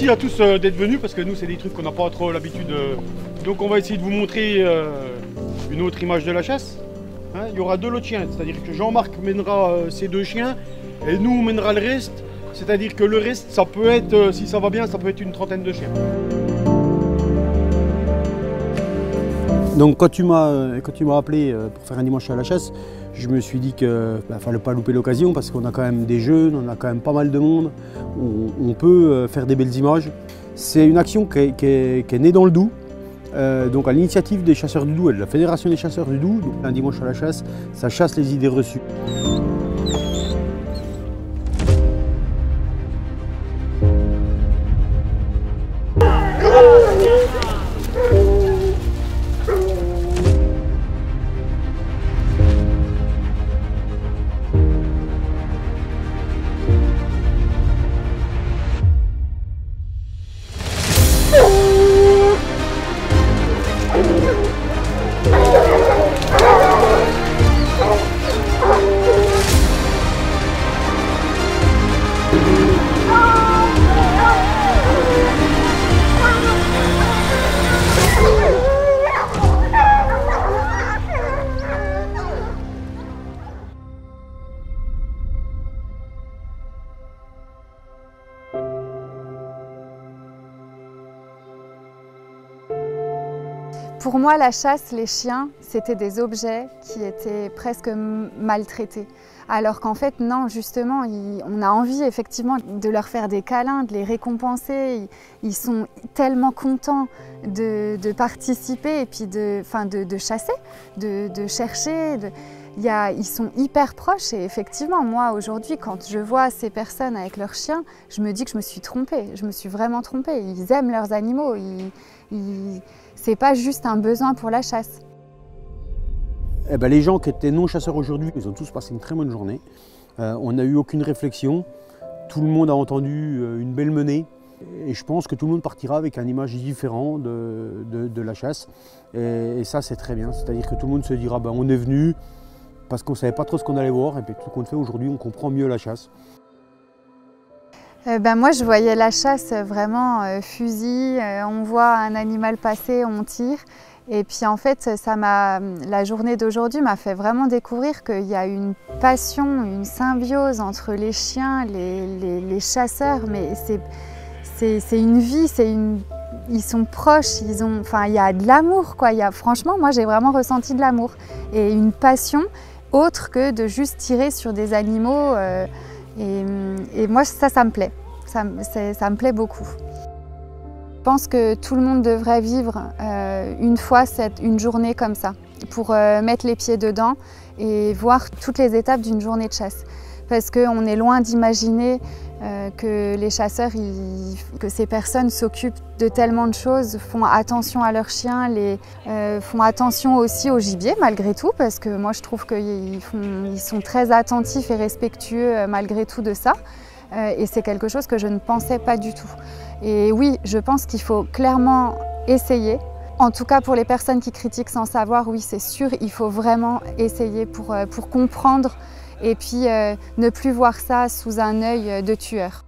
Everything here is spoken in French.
merci à tous d'être venus parce que nous c'est des trucs qu'on n'a pas trop l'habitude. Donc on va essayer de vous montrer une autre image de la chasse. Hein, il y aura 2 lots de chiens, c'est-à-dire que Jean-Marc mènera ses 2 chiens et nous on mènera le reste. C'est-à-dire que le reste, ça peut être, si ça va bien, ça peut être une 30aine de chiens. Donc quand tu m'as appelé pour faire un dimanche à la chasse, je me suis dit qu'il ne fallait pas louper l'occasion parce qu'on a quand même des jeunes, on a quand même pas mal de monde, on peut faire des belles images. C'est une action qui est née dans le Doubs, donc à l'initiative des chasseurs du Doubs et de la Fédération des chasseurs du Doubs. Donc, un dimanche à la chasse, ça chasse les idées reçues. Pour moi, la chasse, les chiens, c'était des objets qui étaient presque maltraités. Alors qu'en fait, non, justement, on a envie effectivement de leur faire des câlins, de les récompenser. Ils sont tellement contents de participer et puis de chasser, de chercher. Ils sont hyper proches et effectivement, moi aujourd'hui, quand je vois ces personnes avec leurs chiens, je me dis que je me suis trompée, je me suis vraiment trompée. Ils aiment leurs animaux, c'est pas juste un besoin pour la chasse. Eh ben, les gens qui étaient non chasseurs aujourd'hui, ils ont tous passé une très bonne journée. On n'a eu aucune réflexion, tout le monde a entendu une belle menée. Et je pense que tout le monde partira avec une image différente de la chasse. Et ça, c'est très bien. C'est-à-dire que tout le monde se dira, ben, on est venu parce qu'on ne savait pas trop ce qu'on allait voir. Et puis tout ce qu'on fait aujourd'hui, on comprend mieux la chasse. Moi, je voyais la chasse vraiment fusil. On voit un animal passer, on tire. Et puis en fait, la journée d'aujourd'hui m'a fait vraiment découvrir qu'il y a une passion, une symbiose entre les chiens, les chasseurs. Mais c'est une vie, ils sont proches, il y a de l'amour, quoi. Franchement, moi j'ai vraiment ressenti de l'amour et une passion autre que de juste tirer sur des animaux. Et moi, ça me plaît. Ça me plaît beaucoup. Je pense que tout le monde devrait vivre une fois une journée comme ça, pour mettre les pieds dedans et voir toutes les étapes d'une journée de chasse. Parce qu'on est loin d'imaginer que les chasseurs, que ces personnes s'occupent de tellement de choses, font attention à leurs chiens, font attention aussi au gibier malgré tout, parce que moi je trouve qu'ils sont très attentifs et respectueux malgré tout de ça. Et c'est quelque chose que je ne pensais pas du tout. Et oui, je pense qu'il faut clairement essayer. En tout cas, pour les personnes qui critiquent sans savoir, oui, c'est sûr, il faut vraiment essayer pour comprendre et puis ne plus voir ça sous un œil de tueur.